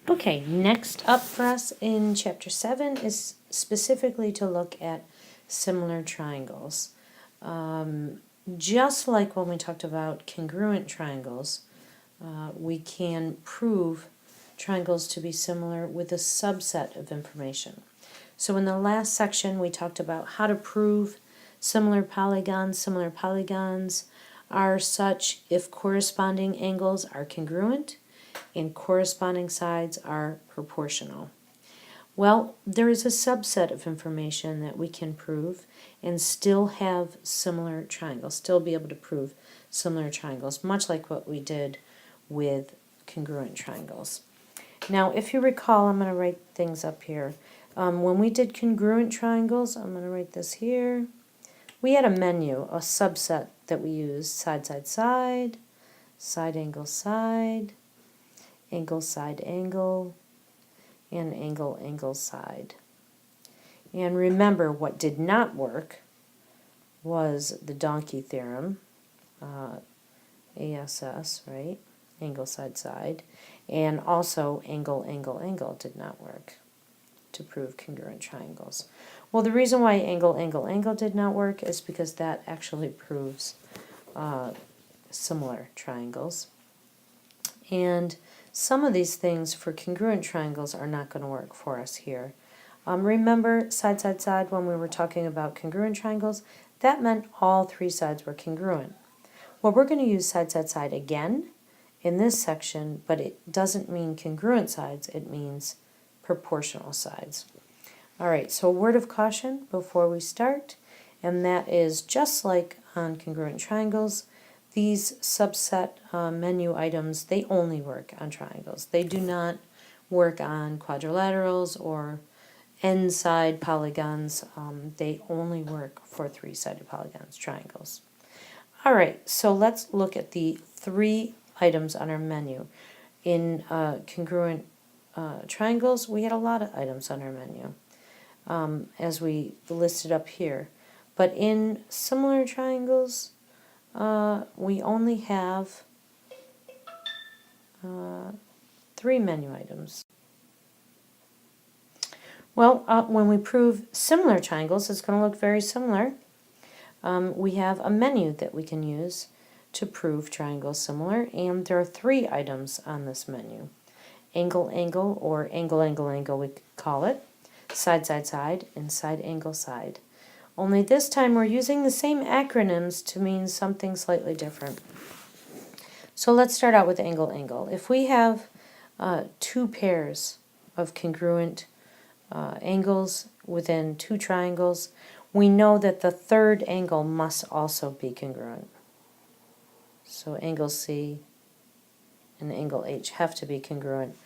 Okay, next up for us in Chapter 7 is specifically to look at similar triangles. Just like when we talked about congruent triangles, we can prove triangles to be similar with a subset of information. So in the last section we talked about how to prove similar polygons. Similar polygons are such if corresponding angles are congruent and corresponding sides are proportional. Well, there is a subset of information that we can prove and still have similar triangles, still be able to prove similar triangles, much like what we did with congruent triangles. Now, if you recall, I'm going to write things up here. When we did congruent triangles, I'm going to write this here. We had a menu, a subset that we used: side, side, side, side, angle, side, angle, side, angle, and angle, angle, side. And remember, what did not work was the donkey theorem, ASS, right? Angle, side, side. And also angle, angle, angle did not work to prove congruent triangles. Well, the reason why angle, angle, angle did not work is because that actually proves similar triangles. And some of these things for congruent triangles are not going to work for us here. Remember side, side, side when we were talking about congruent triangles? That meant all three sides were congruent. Well, we're going to use side, side, side again in this section, but it doesn't mean congruent sides, it means proportional sides. All right, so a word of caution before we start, and that is just like on congruent triangles, these subset menu items, they only work on triangles. They do not work on quadrilaterals or n-side polygons. They only work for three-sided polygons, triangles. All right, so let's look at the three items on our menu. In congruent triangles, we had a lot of items on our menu, as we listed up here. But in similar triangles, we only have three menu items. Well, when we prove similar triangles, it's going to look very similar. We have a menu that we can use to prove triangles similar, and there are three items on this menu. Angle, angle, or angle, angle, angle, we could call it. Side, side, side, and side, angle, side. Only this time we're using the same acronyms to mean something slightly different. So let's start out with angle, angle. If we have two pairs of congruent angles within two triangles, we know that the third angle must also be congruent. So angle C and angle H have to be congruent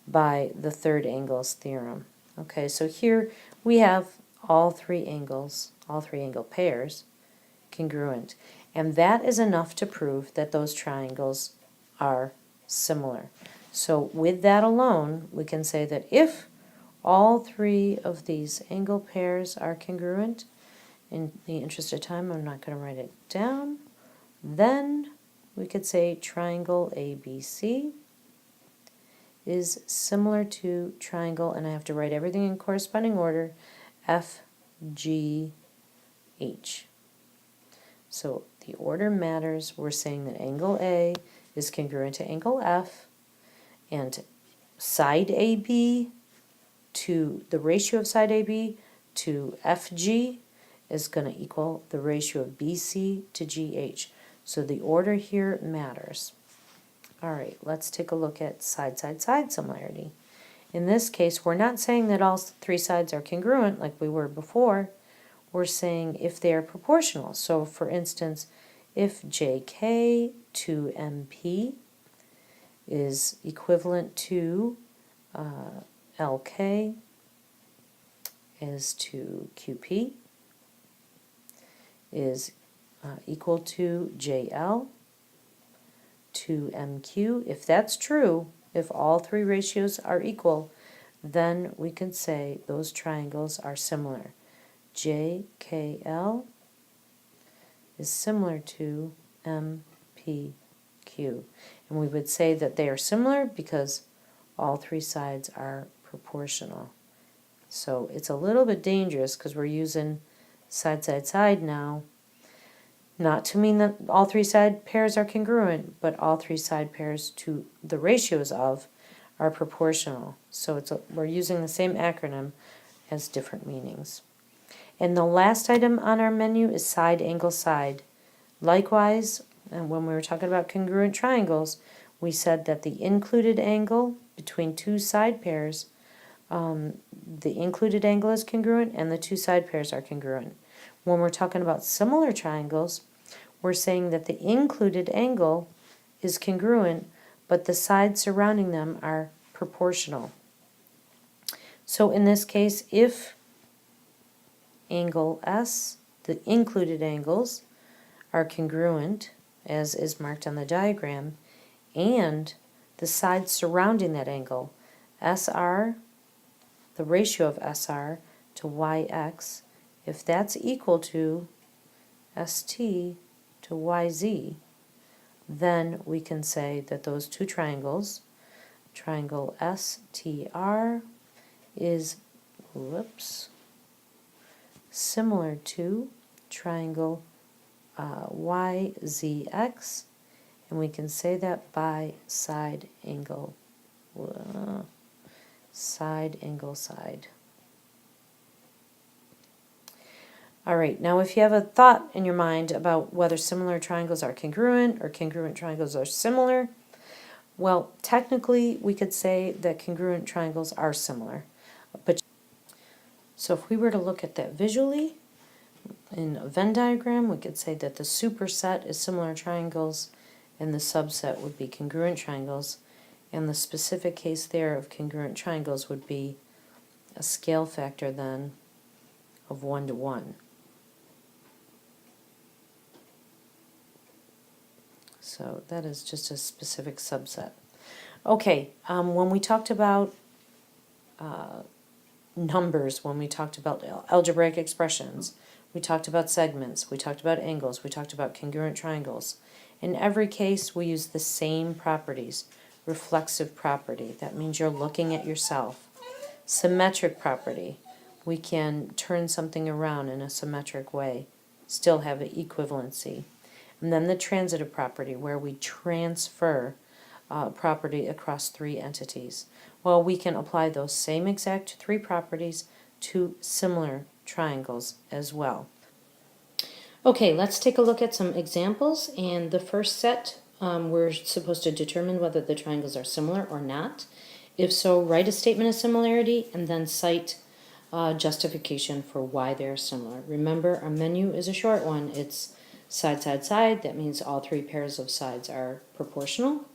by the third angle's theorem. Okay, so here we have all three angles, all three angle pairs, congruent. And that is enough to prove that those triangles are similar. So with that alone, we can say that if all three of these angle pairs are congruent, in the interest of time, I'm not going to write it down, then we could say triangle ABC is similar to triangle, and I have to write everything in corresponding order, FGH. So the order matters. We're saying that angle A is congruent to angle F, and side AB to the ratio of side AB to FG is going to equal the ratio of BC to GH. So the order here matters. All right, let's take a look at side, side, side similarity. In this case, we're not saying that all three sides are congruent like we were before. We're saying if they are proportional. So for instance, if JK to MP is equivalent to LK is to QP is equal to JL to MQ. If that's true, if all three ratios are equal, then we can say those triangles are similar. JKL is similar to MPQ. And we would say that they are similar because all three sides are proportional. So it's a little bit dangerous because we're using side, side, side now. Not to mean that all three side pairs are congruent, but all three side pairs to the ratios of are proportional. So we're using the same acronym as different meanings. And the last item on our menu is side, angle, side. Likewise, and when we were talking about congruent triangles, we said that the included angle between two side pairs, the included angle is congruent and the two side pairs are congruent. When we're talking about similar triangles, we're saying that the included angle is congruent, but the sides surrounding them are proportional. So in this case, if angle S, the included angles, are congruent, as is marked on the diagram, and the sides surrounding that angle, SR, the ratio of SR to YX, if that's equal to ST to YZ, then we can say that those two triangles, triangle STR is, similar to triangle YZX, and we can say that by side, angle, side. All right, now if you have a thought in your mind about whether similar triangles are congruent or congruent triangles are similar, well, technically we could say that congruent triangles are similar. But so if we were to look at that visually, in a Venn diagram, we could say that the superset is similar triangles and the subset would be congruent triangles, and the specific case there of congruent triangles would be a scale factor then of 1 to 1. So that is just a specific subset. Okay, when we talked about numbers, when we talked about algebraic expressions, we talked about segments, we talked about angles, we talked about congruent triangles. In every case, we use the same properties. Reflexive property, that means you're looking at yourself. Symmetric property, we can turn something around in a symmetric way, still have an equivalency. And then the transitive property, where we transfer property across three entities. Well, we can apply those same exact three properties to similar triangles as well. Okay, let's take a look at some examples. And the first set, we're supposed to determine whether the triangles are similar or not. If so, write a statement of similarity and then cite justification for why they're similar. Remember, our menu is a short one. It's side, side, side. That means all three pairs of sides are proportional.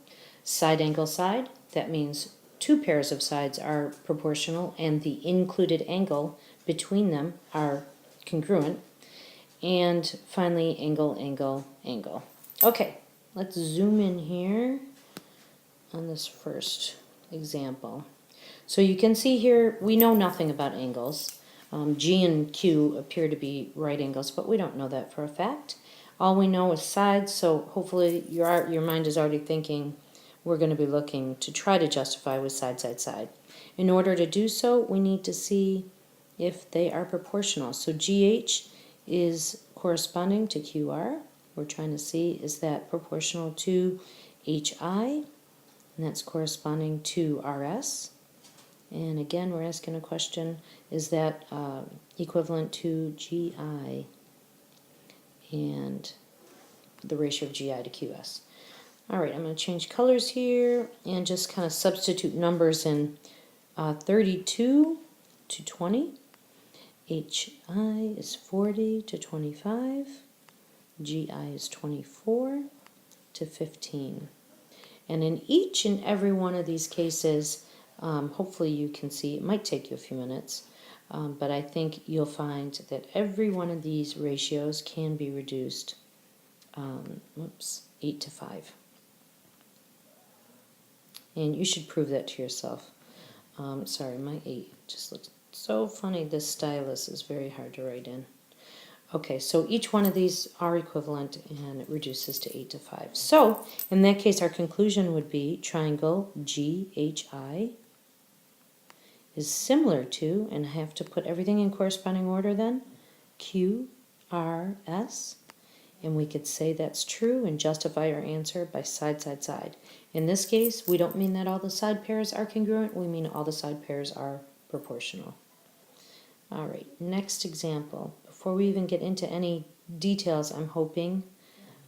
Side, angle, side. That means two pairs of sides are proportional and the included angle between them are congruent. And finally, angle, angle, angle. Okay, let's zoom in here on this first example. So you can see here, we know nothing about angles. G and Q appear to be right angles, but we don't know that for a fact. All we know is sides, so hopefully your mind is already thinking we're going to be looking to try to justify with side, side, side. In order to do so, we need to see if they are proportional. So GH is corresponding to QR. We're trying to see, is that proportional to HI? And that's corresponding to RS. And again, we're asking a question, is that equivalent to GI and the ratio of GI to QS? All right, I'm going to change colors here and just kind of substitute numbers in 32 to 20. HI is 40 to 25. GI is 24 to 15. And in each and every one of these cases, hopefully you can see, it might take you a few minutes, but I think you'll find that every one of these ratios can be reduced, 8 to 5. And you should prove that to yourself. Sorry, my 8 just looks so funny. This stylus is very hard to write in. Okay, so each one of these are equivalent and it reduces to 8 to 5. So, in that case, our conclusion would be triangle GHI is similar to, and I have to put everything in corresponding order then, Q, R, S. And we could say that's true and justify our answer by side, side, side. In this case, we don't mean that all the side pairs are congruent, we mean all the side pairs are proportional. All right, next example. Before we even get into any details, I'm hoping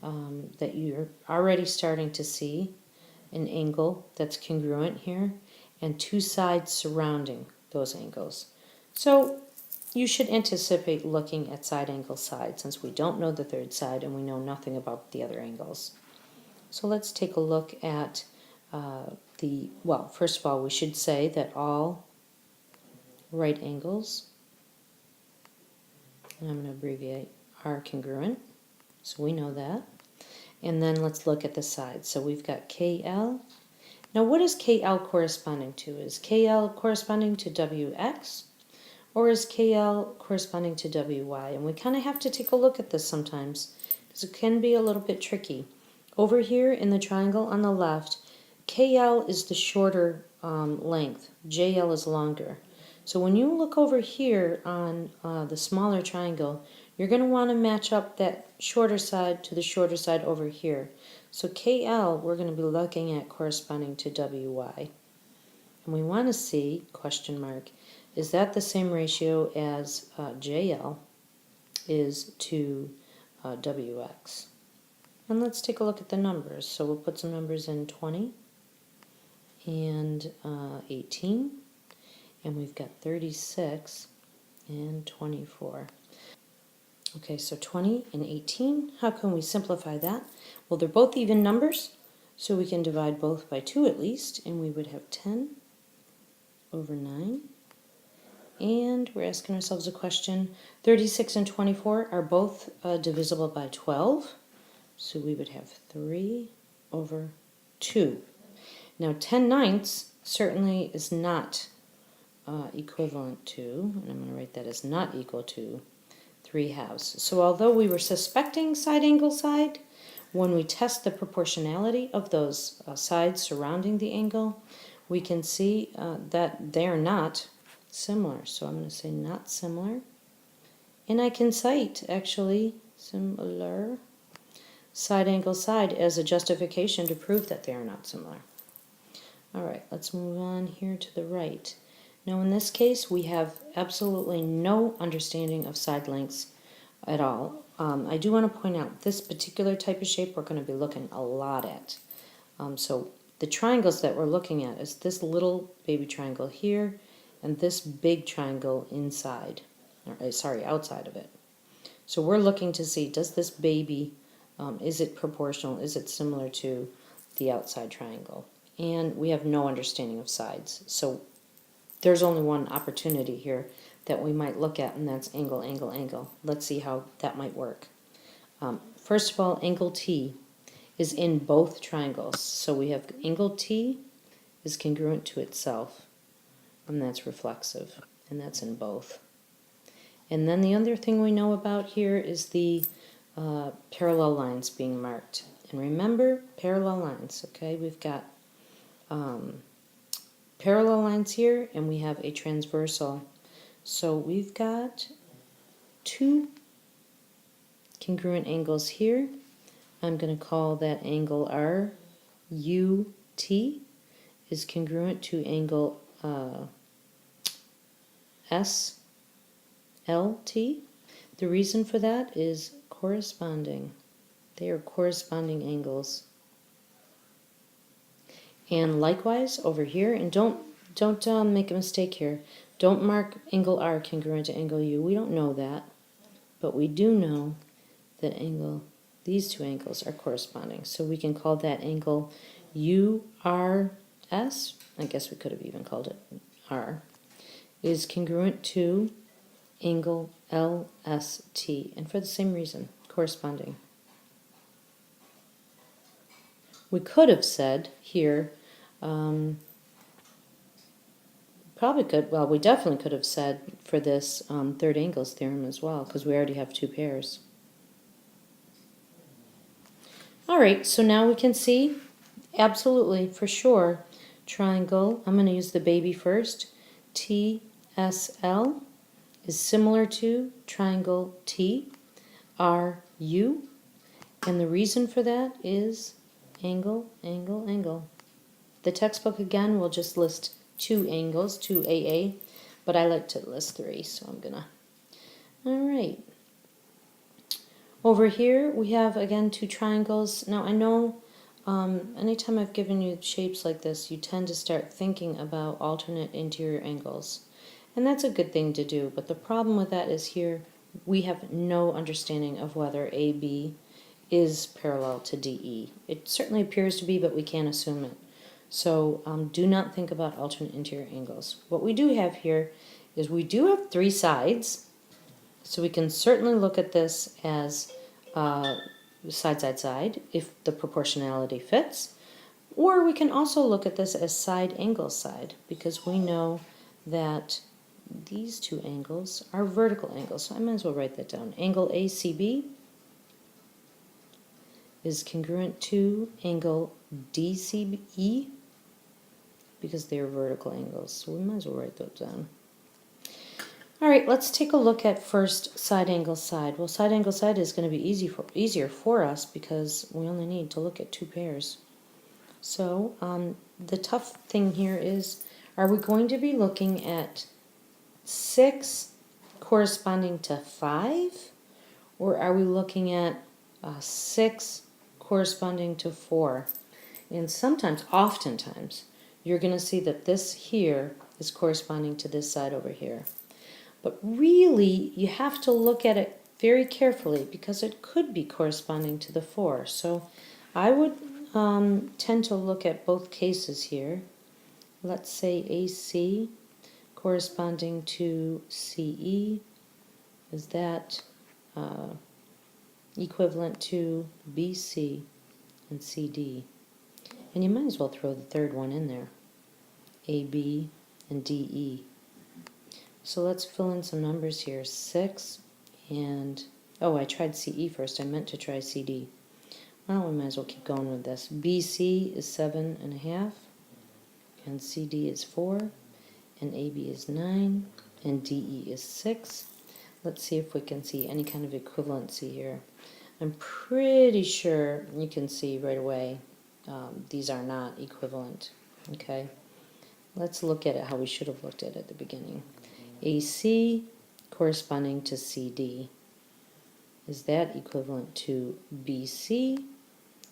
that you're already starting to see an angle that's congruent here and two sides surrounding those angles. So you should anticipate looking at side angle side, since we don't know the third side and we know nothing about the other angles. So let's take a look at well, first of all, we should say that all right angles, and I'm going to abbreviate, are congruent. So we know that. And then let's look at the sides. So we've got KL. Now what is KL corresponding to? Is KL corresponding to WX? Or is KL corresponding to WY? And we kind of have to take a look at this sometimes, because it can be a little bit tricky. Over here in the triangle on the left, KL is the shorter length. JL is longer. So when you look over here on the smaller triangle, you're going to want to match up that shorter side to the shorter side over here. So KL, we're going to be looking at corresponding to WY. And we want to see, question mark, is that the same ratio as JL is to WX? And let's take a look at the numbers. So we'll put some numbers in 20 and 18. And we've got 36 and 24. Okay, so 20 and 18, how can we simplify that? Well, they're both even numbers, so we can divide both by 2 at least, and we would have 10 over 9. And we're asking ourselves a question, 36 and 24 are both divisible by 12, so we would have 3 over 2. Now 10/9 certainly is not equivalent to, and I'm going to write that as not equal to, 3/2. So although we were suspecting side angle side, when we test the proportionality of those sides surrounding the angle, we can see that they are not similar. So I'm going to say not similar. And I can cite, actually, similar side angle side as a justification to prove that they are not similar. All right, let's move on here to the right. Now in this case, we have absolutely no understanding of side lengths at all. I do want to point out this particular type of shape we're going to be looking a lot at. So the triangles that we're looking at is this little baby triangle here and this big triangle inside, or sorry, outside of it. So we're looking to see, does this baby, is it proportional, is it similar to the outside triangle? And we have no understanding of sides. So there's only one opportunity here that we might look at, and that's angle, angle, angle. Let's see how that might work. First of all, angle T is in both triangles. So we have angle T is congruent to itself, and that's reflexive, and that's in both. And then the other thing we know about here is the parallel lines being marked. And remember, parallel lines, okay? We've got parallel lines here, and we have a transversal. So we've got two congruent angles here. I'm going to call that angle R. UT is congruent to angle SLT. The reason for that is corresponding. They are corresponding angles. And likewise over here, and don't make a mistake here. Don't mark angle R congruent to angle U. We don't know that, but we do know that these two angles are corresponding. So we can call that angle URS. I guess we could have even called it R. Is congruent to angle LST, and for the same reason, corresponding. We could have said here, probably could, well, we definitely could have said for this third angles theorem as well, because we already have two pairs. All right, so now we can see, absolutely, for sure, triangle, I'm going to use the baby first, TSL is similar to triangle TRU, and the reason for that is angle, angle, angle. The textbook again will just list 2 angles, 2 AA, but I like to list 3, so I'm gonna. All right. Over here we have again 2 triangles. Now I know anytime I've given you shapes like this, you tend to start thinking about alternate interior angles. And that's a good thing to do, but the problem with that is here we have no understanding of whether AB is parallel to DE. It certainly appears to be, but we can't assume it. So do not think about alternate interior angles. What we do have here is we do have 3 sides, so we can certainly look at this as side, side, side, if the proportionality fits. Or we can also look at this as side, angle, side, because we know that these 2 angles are vertical angles. So I might as well write that down. Angle ACB is congruent to angle DCE because they are vertical angles. So we might as well write those down. All right, let's take a look at first side angle side. Well, side angle side is going to be easier for us because we only need to look at 2 pairs. So the tough thing here is, are we going to be looking at 6 corresponding to 5, or are we looking at 6 corresponding to 4? And sometimes, oftentimes, you're going to see that this here is corresponding to this side over here. But really, you have to look at it very carefully because it could be corresponding to the 4. So I would tend to look at both cases here. Let's say AC corresponding to CE. Is that equivalent to BC and CD? And you might as well throw the third one in there, AB and DE. So let's fill in some numbers here. 6 and, oh, I tried CE first. I meant to try CD. Well, we might as well keep going with this. BC is 7.5, and CD is 4, and AB is 9, and DE is 6. Let's see if we can see any kind of equivalency here. I'm pretty sure you can see right away these are not equivalent. Okay, let's look at it how we should have looked at it at the beginning. AC corresponding to CD, is that equivalent to BC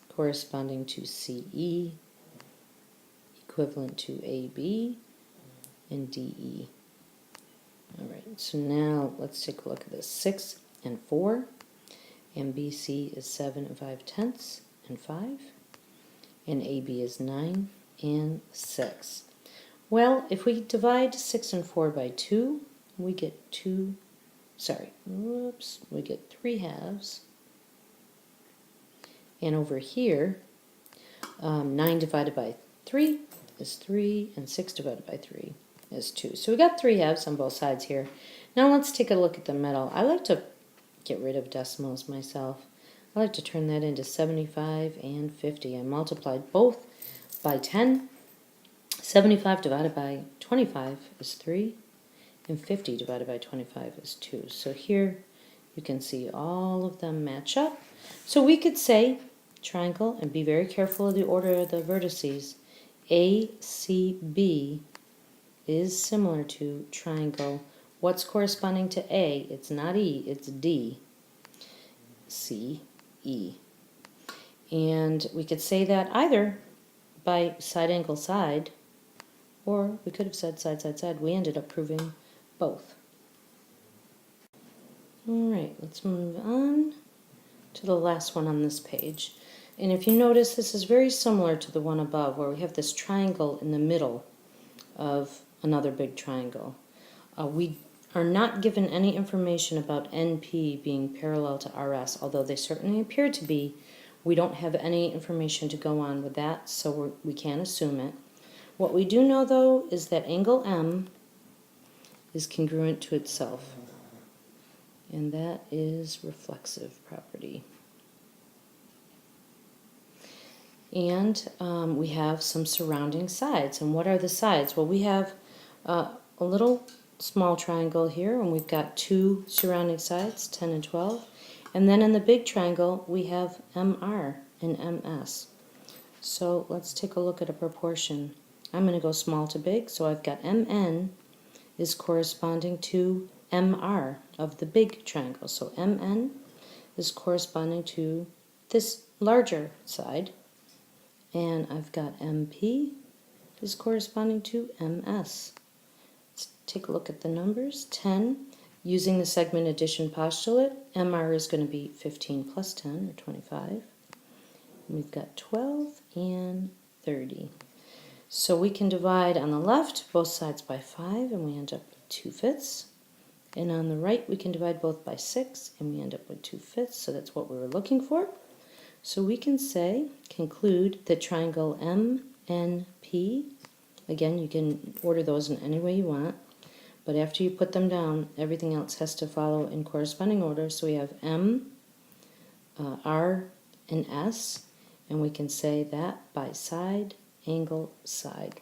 corresponding to CE, equivalent to AB and DE? All right, so now let's take a look at this. 6 and 4, and BC is 7 5/10 and 5, and AB is 9 and 6. Well, if we divide 6 and 4 by 2, we get we get 3 halves. And over here, 9 divided by 3 is 3, and 6 divided by 3 is 2. So we got 3 halves on both sides here. Now let's take a look at the middle. I like to get rid of decimals myself. I like to turn that into 75 and 50. I multiplied both by 10. 75 divided by 25 is 3, and 50 divided by 25 is 2. So here you can see all of them match up. So we could say triangle, and be very careful of the order of the vertices. ACB is similar to triangle. What's corresponding to A? It's not E, it's D. CE. And we could say that either by side angle side, or we could have said side, side, side. We ended up proving both. All right, let's move on to the last one on this page. And if you notice, this is very similar to the one above, where we have this triangle in the middle of another big triangle. We are not given any information about NP being parallel to RS, although they certainly appear to be. We don't have any information to go on with that, so we can't assume it. What we do know, though, is that angle M is congruent to itself, and that is reflexive property. And we have some surrounding sides. And what are the sides? Well, we have a little small triangle here, and we've got two surrounding sides, 10 and 12. And then in the big triangle, we have MR and MS. So let's take a look at a proportion. I'm going to go small to big, so I've got MN is corresponding to MR of the big triangle. So MN is corresponding to this larger side, and I've got MP is corresponding to MS. Let's take a look at the numbers. 10, using the segment addition postulate, MR is going to be 15 plus 10, or 25. We've got 12 and 30. So we can divide on the left both sides by 5, and we end up with 2/5. And on the right we can divide both by 6, and we end up with 2/5. So that's what we were looking for. So we can say, conclude that triangle MNP, again you can order those in any way you want, but after you put them down, everything else has to follow in corresponding order. So we have M, R, and S, and we can say that by side, angle, side.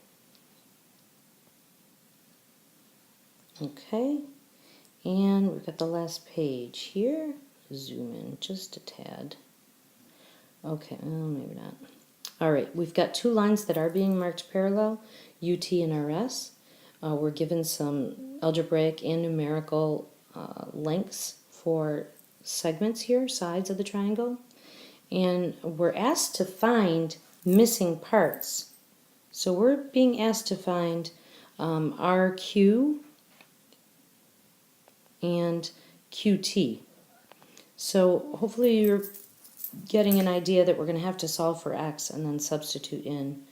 Okay, and we've got the last page here. Zoom in just a tad. Okay, well, maybe not. All right, we've got two lines that are being marked parallel, UT and RS. We're given some algebraic and numerical lengths for segments here, sides of the triangle. And we're asked to find missing parts. So we're being asked to find RQ and QT. So hopefully you're getting an idea that we're going to have to solve for x and then substitute in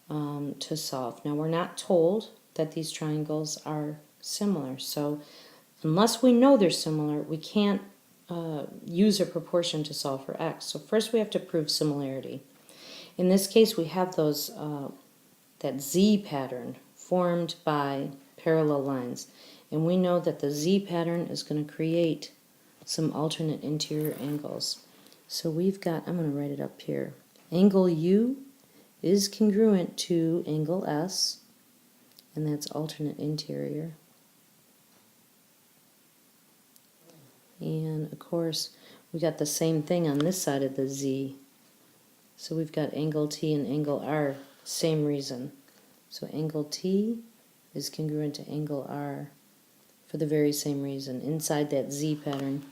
to solve. Now we're not told that these triangles are similar, so unless we know they're similar, we can't use a proportion to solve for x. So first we have to prove similarity. In this case we have those that Z pattern formed by parallel lines, and we know that the Z pattern is going to create some alternate interior angles. So we've got, I'm going to write it up here, angle U is congruent to angle S, and that's alternate interior. And of course we got the same thing on this side of the Z. So we've got angle T and angle R, same reason. So angle T is congruent to angle R for the very same reason, inside that Z pattern.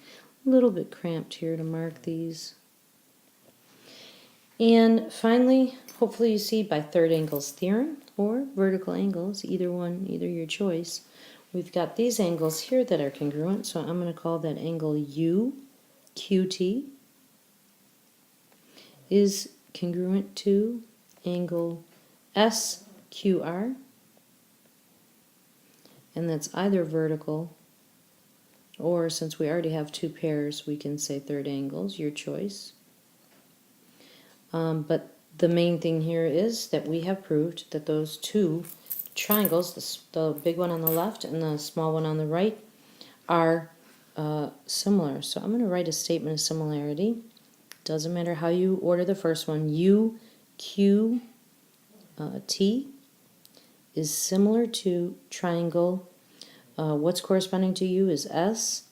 A little bit cramped here to mark these. And finally, hopefully you see by third angles theorem or vertical angles, either one, either your choice. We've got these angles here that are congruent, so I'm going to call that angle UQT is congruent to angle SQR, and that's either vertical, or since we already have two pairs, we can say third angles, your choice. But the main thing here is that we have proved that those two triangles, the big one on the left and the small one on the right, are similar. So I'm going to write a statement of similarity. Doesn't matter how you order the first one. UQT is similar to triangle. What's corresponding to U is SQR.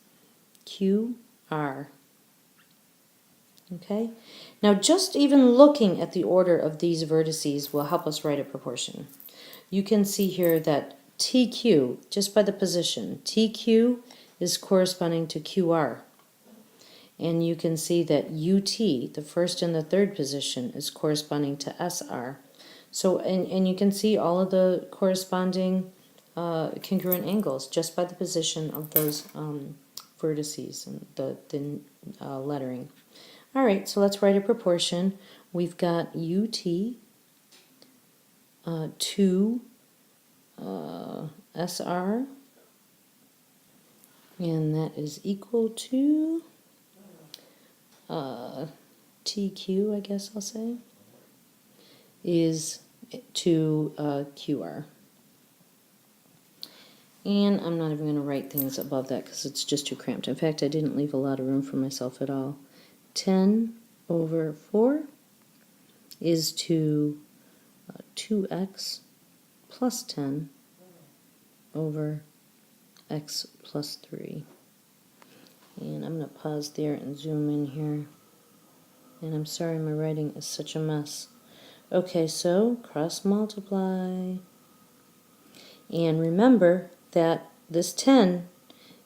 Okay? Now just even looking at the order of these vertices will help us write a proportion. You can see here that TQ, just by the position, TQ is corresponding to QR. And you can see that UT, the first and the third position, is corresponding to SR. So, and you can see all of the corresponding congruent angles just by the position of those vertices and the lettering. All right, so let's write a proportion. We've got UT to SR, and that is equal to TQ, I guess I'll say, is to QR. And I'm not even going to write things above that because it's just too cramped. In fact, I didn't leave a lot of room for myself at all. 10 over 4 is to 2x plus 10 over x plus 3. And I'm going to pause there and zoom in here. And I'm sorry my writing is such a mess. Okay, so cross multiply. And remember that this 10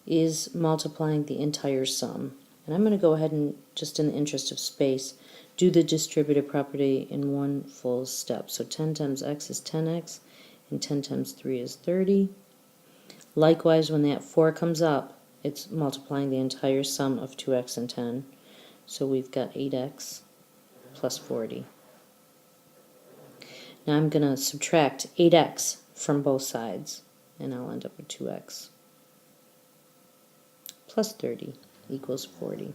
is multiplying the entire sum. And I'm going to go ahead and, just in the interest of space, do the distributive property in one full step. So 10 times x is 10x, and 10 times 3 is 30. Likewise, when that 4 comes up, it's multiplying the entire sum of 2x and 10. So we've got 8x plus 40. Now I'm going to subtract 8x from both sides, and I'll end up with 2x plus 30 equals 40.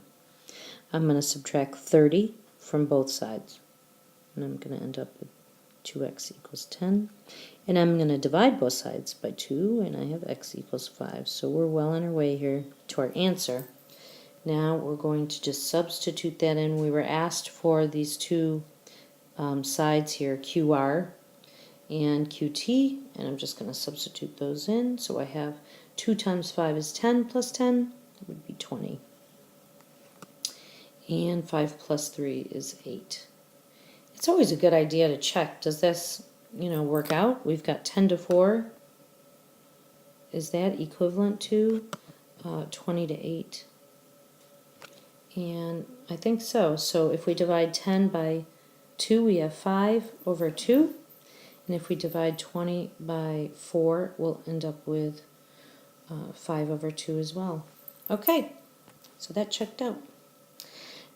I'm going to subtract 30 from both sides, and I'm going to end up with 2x equals 10. And I'm going to divide both sides by 2, and I have x equals 5. So we're well on our way here to our answer. Now we're going to just substitute that in. We were asked for these two sides here, QR and QT, and I'm just going to substitute those in. So I have 2 times 5 is 10 plus 10 would be 20. And 5 plus 3 is 8. It's always a good idea to check, does this, work out? We've got 10 to 4. Is that equivalent to 20 to 8? And I think so. So if we divide 10 by 2, we have 5 over 2. And if we divide 20 by 4, we'll end up with 5 over 2 as well. Okay, so that checked out.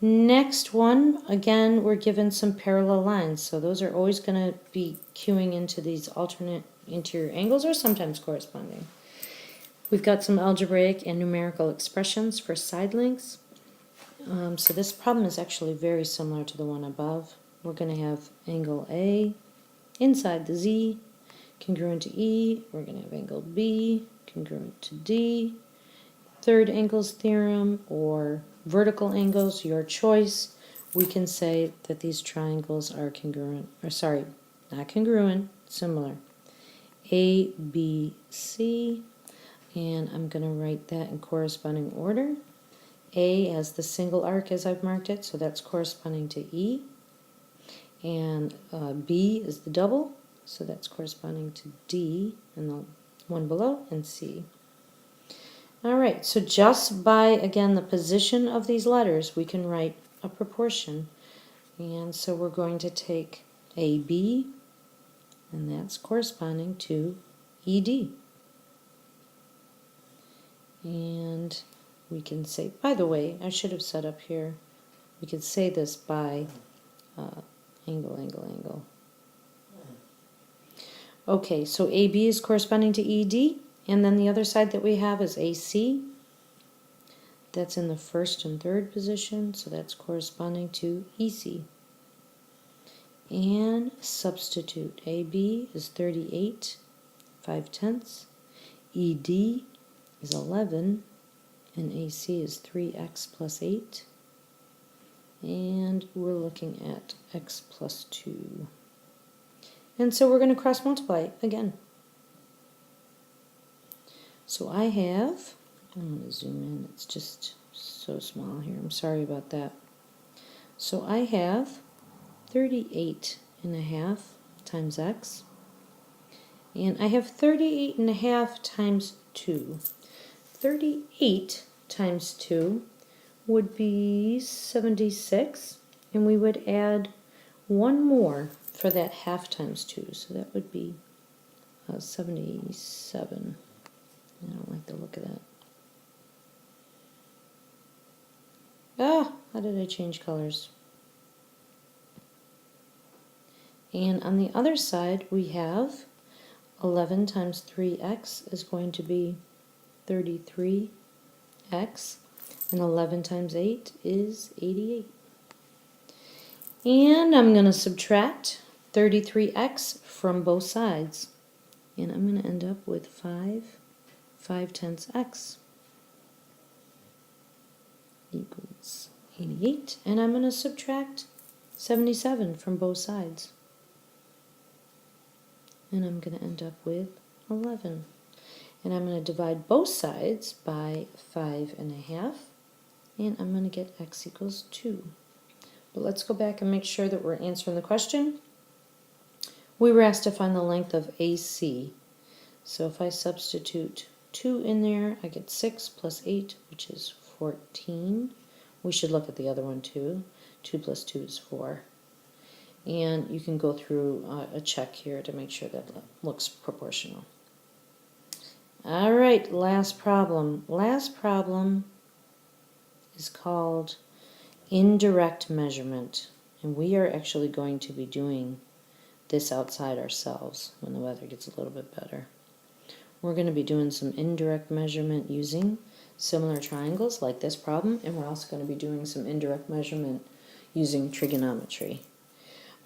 Next one, again, we're given some parallel lines. So those are always going to be queuing into these alternate interior angles, or sometimes corresponding. We've got some algebraic and numerical expressions for side lengths. So this problem is actually very similar to the one above. We're going to have angle A inside the Z, congruent to E. We're going to have angle B, congruent to D. Third angles theorem, or vertical angles, your choice. We can say that these triangles are congruent, or sorry, not congruent, similar. A, B, C, and I'm going to write that in corresponding order. A as the single arc as I've marked it, so that's corresponding to E. And B is the double, so that's corresponding to D, and the one below, and C. Alright, so just by, again, the position of these letters, we can write a proportion. And so we're going to take AB, and that's corresponding to ED. And we can say, by the way, I should have set up here, we could say this by angle, angle, angle. Okay, so AB is corresponding to ED, and then the other side that we have is AC. That's in the first and third position, so that's corresponding to EC. And substitute. AB is 38, 5/10. ED is 11, and AC is 3x plus 8. And we're looking at x plus 2. And so we're going to cross multiply again. So I have, I'm going to zoom in, it's just so small here, I'm sorry about that. So I have 38.5 times x, and I have 38.5 times 2. 38 times 2 would be 76, and we would add one more for that half times 2, so that would be 77. I don't like the look of that. Ah, how did I change colors? And on the other side, we have 11 times 3x is going to be 33x, and 11 times 8 is 88. And I'm going to subtract 33x from both sides, and I'm going to end up with 5/10 x equals 88, and I'm going to subtract 77 from both sides, and I'm going to end up with 11. And I'm going to divide both sides by 5.5, and I'm going to get x equals 2. But let's go back and make sure that we're answering the question. We were asked to find the length of AC. So if I substitute 2 in there, I get 6 plus 8, which is 14. We should look at the other one too. 2 plus 2 is 4. And you can go through a check here to make sure that looks proportional. All right, last problem. Last problem is called Indirect Measurement. And we are actually going to be doing this outside ourselves when the weather gets a little bit better. We're going to be doing some indirect measurement using similar triangles like this problem, and we're also going to be doing some indirect measurement using trigonometry.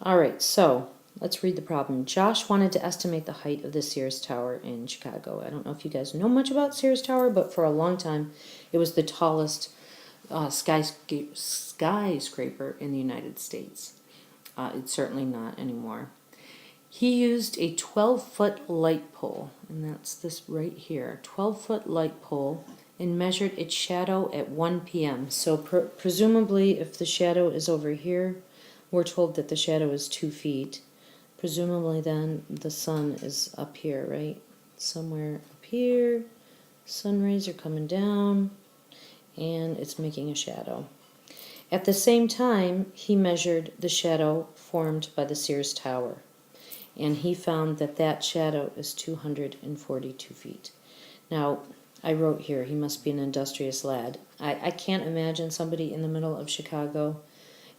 All right, so let's read the problem. Josh wanted to estimate the height of the Sears Tower in Chicago. I don't know if you guys know much about Sears Tower, but for a long time it was the tallest skyscraper in the United States. It's certainly not anymore. He used a 12-foot light pole, and that's this right here, 12-foot light pole, and measured its shadow at 1 p.m. So presumably if the shadow is over here, we're told that the shadow is 2 feet. Presumably then the sun is up here, right? Somewhere up here, sun rays are coming down, and it's making a shadow. At the same time, he measured the shadow formed by the Sears Tower, and he found that that shadow is 242 feet. Now, I wrote here, he must be an industrious lad. I can't imagine somebody in the middle of Chicago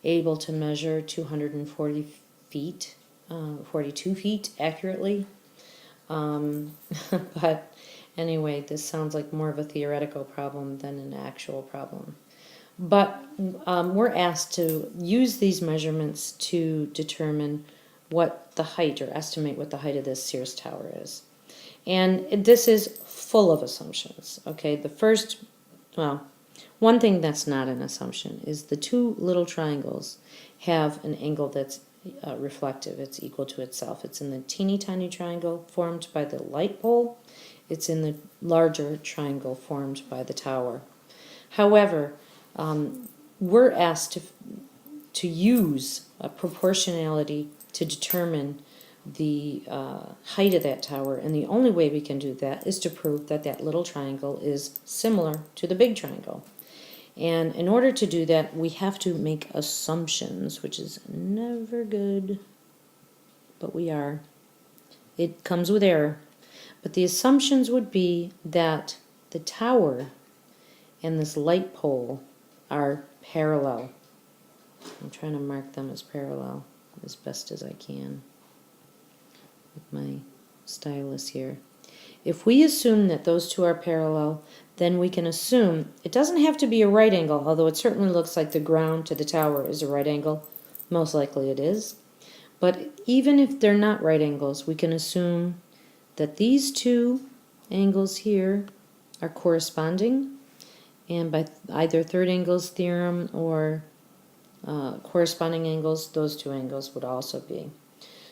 able to measure 240 feet, 42 feet accurately. But anyway, this sounds like more of a theoretical problem than an actual problem. But we're asked to use these measurements to determine what the height, or estimate what the height of this Sears Tower is. And this is full of assumptions. Okay, the first, well, one thing that's not an assumption is the two little triangles have an angle that's reflective. It's equal to itself. It's in the teeny tiny triangle formed by the light pole. It's in the larger triangle formed by the tower. However, we're asked to use a proportionality to determine the height of that tower, and the only way we can do that is to prove that that little triangle is similar to the big triangle. And in order to do that, we have to make assumptions, which is never good, but we are. It comes with error. But the assumptions would be that the tower and this light pole are parallel. I'm trying to mark them as parallel as best as I can with my stylus here. If we assume that those two are parallel, then we can assume it doesn't have to be a right angle, although it certainly looks like the ground to the tower is a right angle. Most likely it is. But even if they're not right angles, we can assume that these two angles here are corresponding, and by either third angles theorem or corresponding angles, those two angles would also be.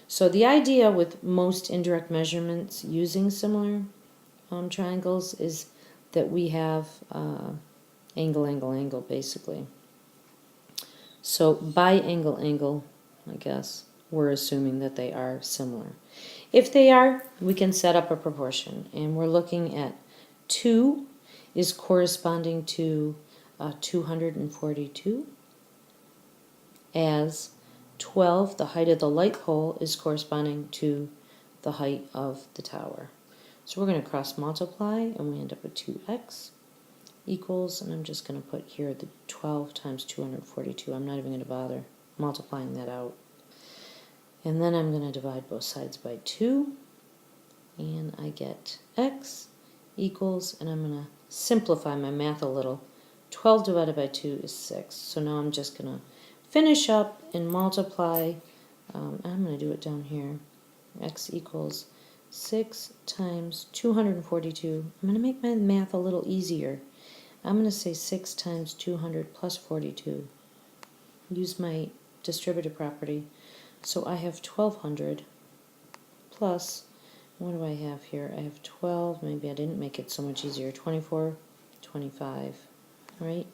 So the idea with most indirect measurements using similar triangles is that we have angle, angle, angle, basically. So by angle, angle, I guess, we're assuming that they are similar. If they are, we can set up a proportion, and we're looking at 2 is corresponding to 242, as 12, the height of the light pole, is corresponding to the height of the tower. So we're going to cross multiply, and we end up with 2x equals, and I'm just going to put here the 12 times 242. I'm not even going to bother multiplying that out. And then I'm going to divide both sides by 2, and I get x equals, and I'm going to simplify my math a little. 12 divided by 2 is 6. So now I'm just going to finish up and multiply. I'm going to do it down here. X equals 6 times 242. I'm going to make my math a little easier. I'm going to say 6 times 200 plus 42. Use my distributive property. So I have 1200 plus what do I have here? I have 12, maybe I didn't make it so much easier, 24, 25, right?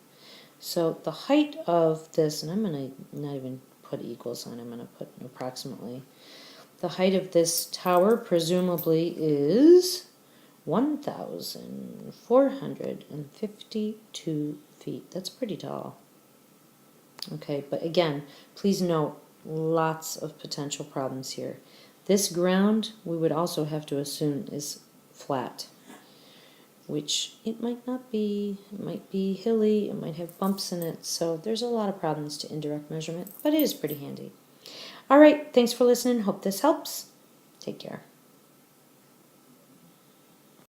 So the height of this, and I'm going to not even put equals on, I'm going to put approximately. The height of this tower presumably is 1,452 feet. That's pretty tall. Okay, but again, please note lots of potential problems here. This ground we would also have to assume is flat, which it might not be. It might be hilly, it might have bumps in it, so there's a lot of problems to indirect measurement, but it is pretty handy. All right, thanks for listening. Hope this helps. Take care.